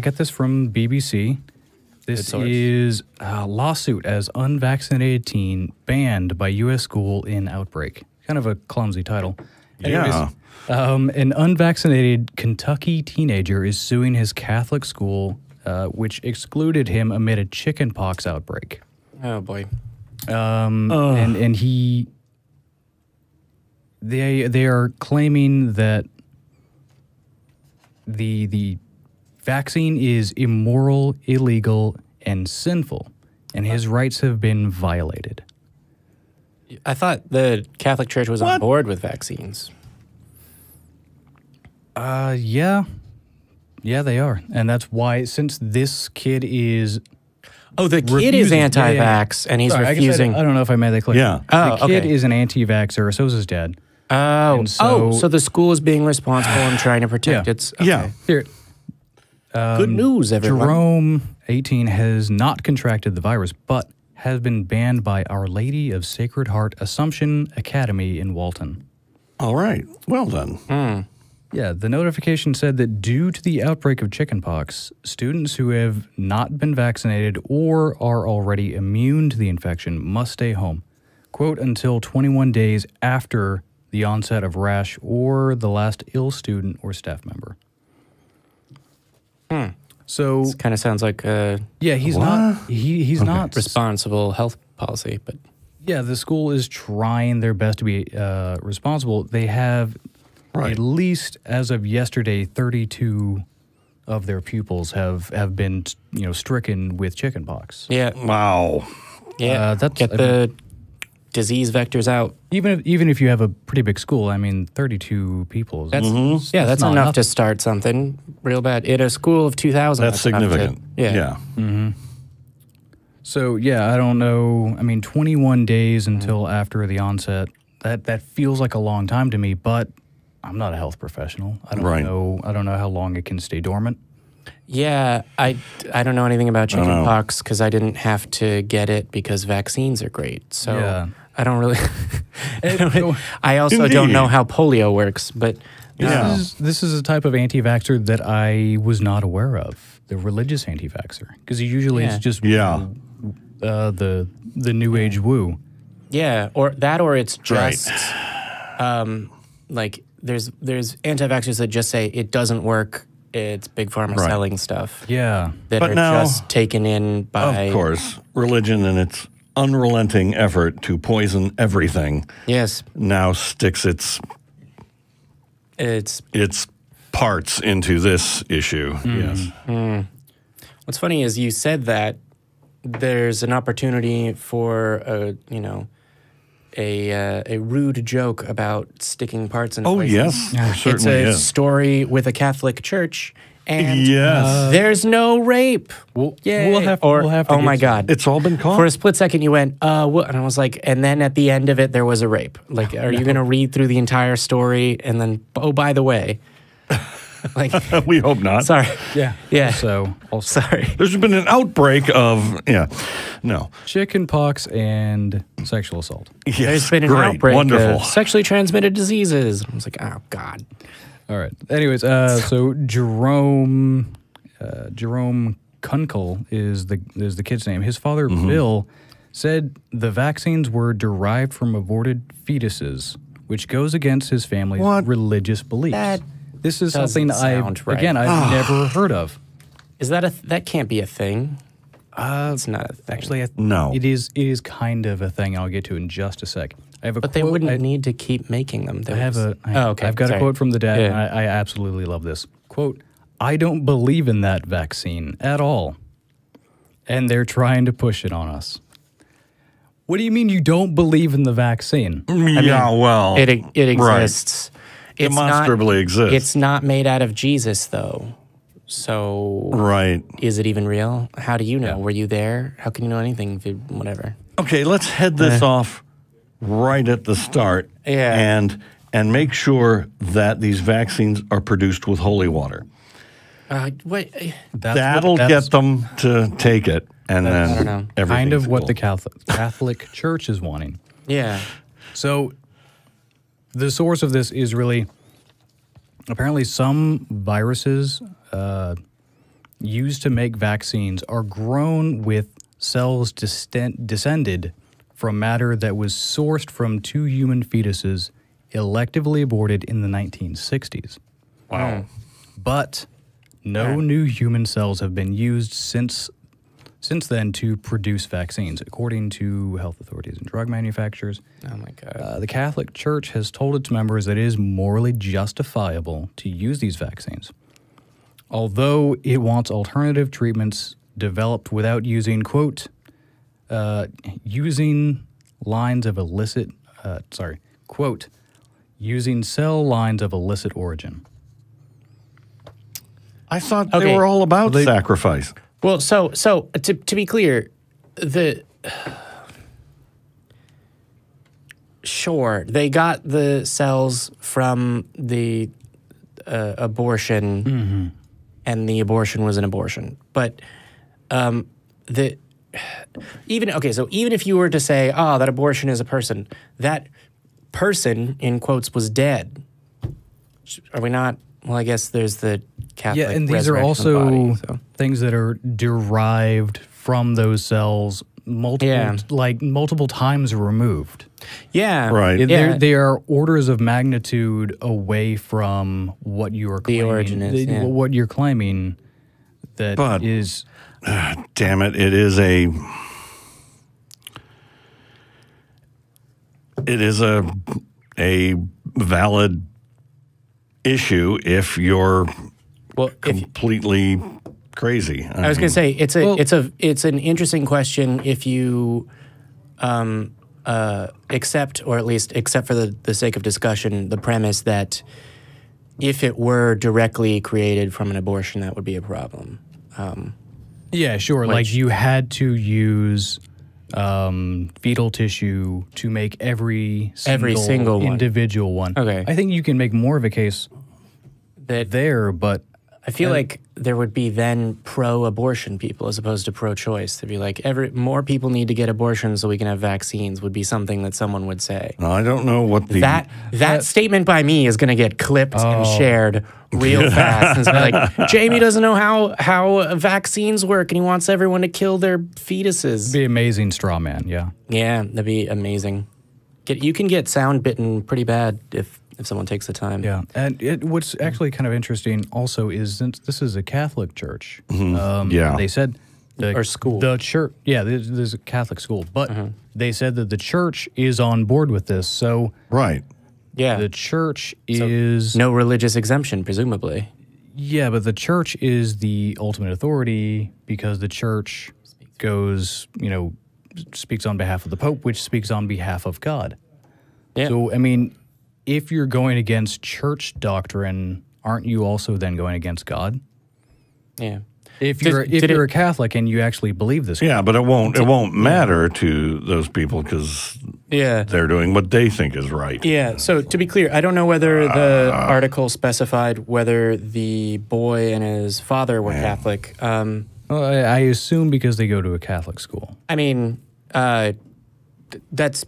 Get this from BBC. This is a lawsuit as unvaccinated teen banned by U.S. school in outbreak. Kind of a clumsy title. Yeah. An unvaccinated Kentucky teenager is suing his Catholic school, which excluded him amid a chickenpox outbreak. Oh boy. And they are claiming that the vaccine is immoral, illegal, and sinful, and his rights have been violated. I thought the Catholic Church was on board with vaccines. Yeah, they are, and that's why, since this kid is the kid is anti-vax, and he's refusing. I don't know if I made that clear. Yeah. The kid is an anti-vaxxer, so is his dad. So the school is being responsible and trying to protect its. Okay. Yeah. Here, good news, everyone. Jerome, 18, has not contracted the virus, but has been banned by Our Lady of Sacred Heart Assumption Academy in Walton. All right. Well then. Yeah, the notification said that due to the outbreak of chickenpox, students who have not been vaccinated or are already immune to the infection must stay home, quote, until 21 days after the onset of rash or the last ill student or staff member. So This kind of sounds like a he's not responsible health policy, but yeah, the school is trying their best to be responsible. They have at least as of yesterday, 32 of their pupils have been stricken with chickenpox. yeah, Wow. yeah. Get the disease vectors out. Even if you have a pretty big school, I mean, 32 people. That's not enough to start something real bad. In a school of 2,000, That's significant. Yeah. So, yeah, I don't know. I mean, 21 days until after the onset, that feels like a long time to me, but I'm not a health professional. I don't know how long it can stay dormant. Yeah, I don't know anything about chickenpox because I didn't have to get it because vaccines are great. So Yeah. I don't really. I also don't know how polio works, but This is a type of anti-vaxxer that I was not aware of, the religious anti-vaxxer, because usually it's just the new age woo. Yeah, or it's just like there's anti-vaxxers that just say it doesn't work. It's big pharma selling stuff. Yeah, that are just taken in by, of course, religion and its unrelenting effort to poison everything. Yes, now sticks its parts into this issue. Yes. What's funny is you said that there's an opportunity for a rude joke about sticking parts in places. Yes, certainly it's a is. story with a Catholic church, and yes, there's no rape. We'll have to oh my God, it's all been caught. For a split second, you went, and I was like, and then at the end of it, there was a rape. Like, are you going to read through the entire story and then, oh, by the way, like, we hope not. Sorry. Yeah. So, sorry. There's been an outbreak of chickenpox and sexual assault. Yes, there's been an outbreak of sexually transmitted diseases. I was like, oh God. All right. Anyways, so Jerome Kunkel is the kid's name. His father, Bill, said the vaccines were derived from aborted fetuses, which goes against his family's religious beliefs. This is something I've never heard of. Is that can't be a thing? It's not a thing. Actually, no. It is kind of a thing. I'll get to it in just a sec. I have a But they wouldn't need to keep making them. I've got a quote from the dad, and I absolutely love this. Quote, "I don't believe in that vaccine at all, and they're trying to push it on us." What do you mean you don't believe in the vaccine? It exists. It demonstrably exists. It's not made out of Jesus, though. So, is it even real? How do you know? Were you there? How can you know anything? Whatever. Okay, let's head this off right at the start, and make sure that these vaccines are produced with holy water. That'll get them to take it, and then I don't know. Kind of what the Catholic Church is wanting. Yeah. So the source of this is really apparently some viruses used to make vaccines are grown with cells descended from matter that was sourced from 2 human fetuses electively aborted in the 1960s. Wow. But no new human cells have been used since then to produce vaccines, according to health authorities and drug manufacturers. Oh my God. The Catholic Church has told its members that it is morally justifiable to use these vaccines, although it wants alternative treatments developed without using, quote, using lines of illicit, quote, using cell lines of illicit origin. I thought they were all about sacrifice. Well, so to be clear, sure, they got the cells from the abortion, and the abortion was an abortion. But so even if you were to say, oh, that abortion is a person, that person, in quotes, was dead. Are we not? Well, I guess there's the Catholic and these are also body, so. things that are derived from those cells multiple times removed. Yeah. Right. They are orders of magnitude away from what you are claiming. The origin is, what you're claiming that is... Damn it, it is a valid issue if you're completely crazy. I was going to say it's an interesting question if you accept, or at least accept for the sake of discussion, the premise that if it were directly created from an abortion, that would be a problem. Yeah, sure. Like you had to use fetal tissue to make every single individual one. Okay. I think you can make more of a case but I feel like there would be then pro-abortion people as opposed to pro-choice. They'd be like, more people need to get abortions so we can have vaccines would be something that someone would say. I don't know what that statement by me is going to get clipped and shared real fast. And it's gonna be like, Jamie doesn't know how vaccines work and he wants everyone to kill their fetuses. It'd be amazing straw man, yeah. Yeah, that'd be amazing. You can get sound bitten pretty bad if someone takes the time. Yeah, and what's actually kind of interesting also is since this is a Catholic church, they said or school. The church, there's a Catholic school, but they said that the church is on board with this. So the church is no religious exemption, presumably. Yeah, but the church is the ultimate authority because the church speaks on behalf of the Pope, which speaks on behalf of God. Yeah. So I mean, if you're going against church doctrine, aren't you also then going against God? Yeah. If you're a Catholic and you actually believe this, but it won't matter to those people because they're doing what they think is right. Yeah. So to be clear, I don't know whether the article specified whether the boy and his father were Catholic. Well, I assume because they go to a Catholic school. I mean, that's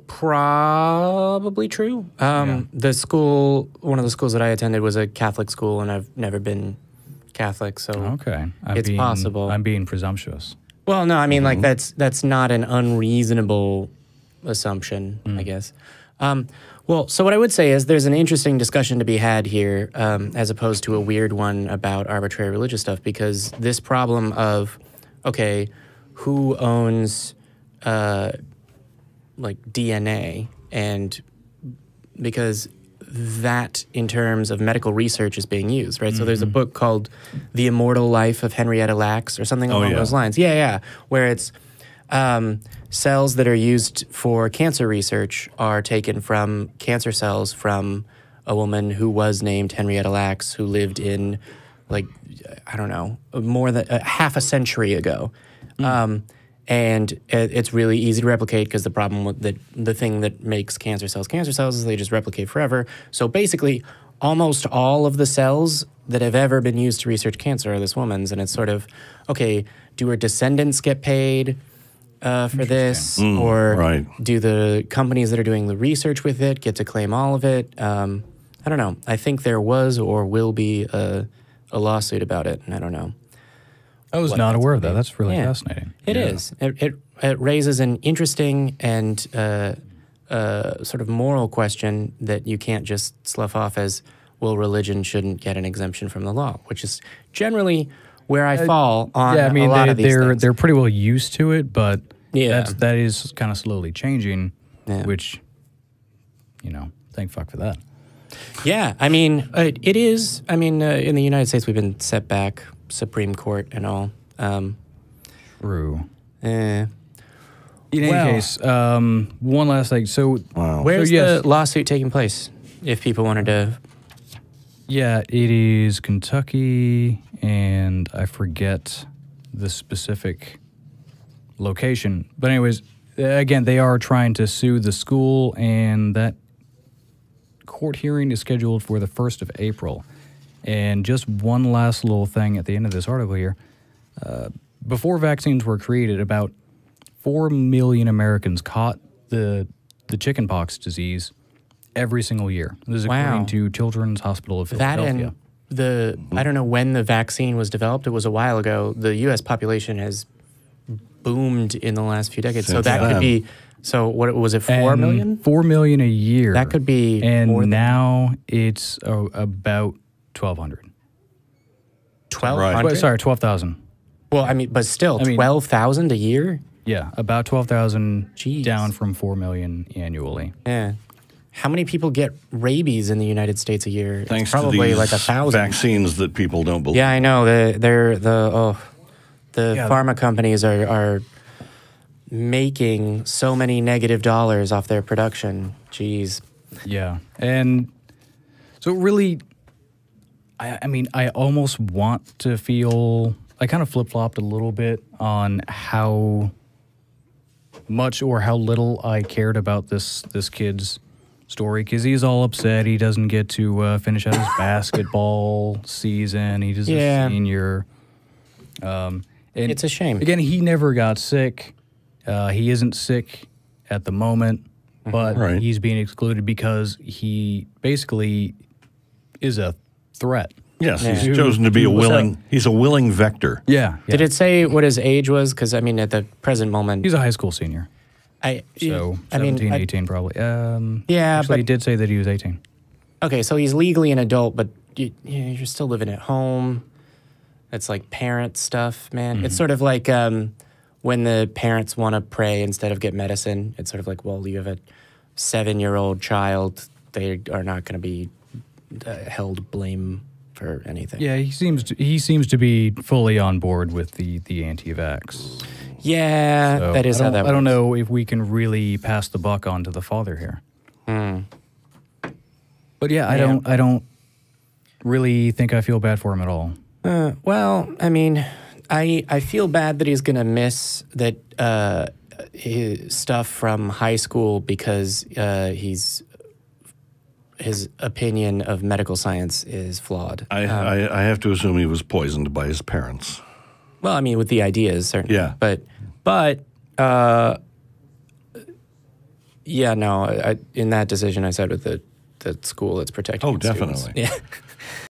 probably true. The school, one of the schools that I attended was a Catholic school, and I've never been Catholic, so it's possible. I'm being presumptuous. Well, no, I mean, like that's not an unreasonable assumption, I guess. Well, so what I would say is there's an interesting discussion to be had here, as opposed to a weird one about arbitrary religious stuff, because this problem of, okay, who owns like DNA, and because that in terms of medical research is being used, right? So there's a book called The Immortal Life of Henrietta Lacks or something along those lines. Where it's cells that are used for cancer research are taken from cancer cells from a woman who was named Henrietta Lacks, who lived in, like, I don't know, more than half a century ago. And it's really easy to replicate because the problem with the thing that makes cancer cells is they just replicate forever. So basically, almost all of the cells that have ever been used to research cancer are this woman's. And it's sort of, okay, do her descendants get paid for this? Or do the companies that are doing the research with it get to claim all of it? I don't know. I think there was or will be a a lawsuit about it, and I don't know. I was not aware of that. That's really fascinating. It is. It raises an interesting and sort of moral question that you can't just slough off as, well, religion shouldn't get an exemption from the law, which is generally where I fall on a lot of these things. They're pretty well used to it, but that is kind of slowly changing, which, thank fuck for that. Yeah, I mean, it is. I mean, in the United States, we've been set back, Supreme Court and all. True. In any case, one last thing. So, where's the lawsuit taking place? If people wanted to, it is Kentucky, and I forget the specific location. But anyways, again, they are trying to sue the school, and that court hearing is scheduled for the 1st of April. And just one last little thing at the end of this article here. Before vaccines were created, about 4 million Americans caught the chickenpox disease every single year. This is according to Children's Hospital of Philadelphia. I don't know when the vaccine was developed. It was a while ago. The U.S. population has boomed in the last few decades. So that could be... So what was it, 4 million? 4 million a year. That could be more than... now it's about 1,200. 1,200? Right. Sorry, 12,000. Well, I mean, but still, 12,000 a year? Yeah, about 12,000 down from 4 million annually. Yeah. How many people get rabies in the United States a year? Thanks it's probably to these like 1,000 vaccines that people don't believe. Yeah, I know. The pharma companies are making so many negative dollars off their production. Jeez. Yeah. And so really, I mean, I almost want to feel, I kind of flip-flopped a little bit on how much or how little I cared about this kid's story, because he's all upset. He doesn't get to finish out his basketball season. He is a senior. And it's a shame. Again, he never got sick. He isn't sick at the moment, but he's being excluded because he basically is a threat. Yes, he's chosen to be he's a willing vector. Yeah. Did it say what his age was? Because, I mean, at the present moment... He's a high school senior. 17, 18 probably. Actually, he did say that he was 18. Okay, so he's legally an adult, but you're still living at home. It's like parent stuff, man. It's sort of like when the parents want to pray instead of get medicine. It's sort of like, well, you have a 7-year-old child. They are not going to be held blame for anything. Yeah, he seems to be fully on board with the anti-vax. Yeah, so that is how that works. I don't know if we can really pass the buck on to the father here. But yeah, I don't really think I feel bad for him at all. Well, I mean, I feel bad that he's going to miss that his stuff from high school because his opinion of medical science is flawed. I have to assume he was poisoned by his parents. Well, I mean, with the ideas, certainly. Yeah. But in that decision, I said with the school that's protecting definitely. students. Yeah.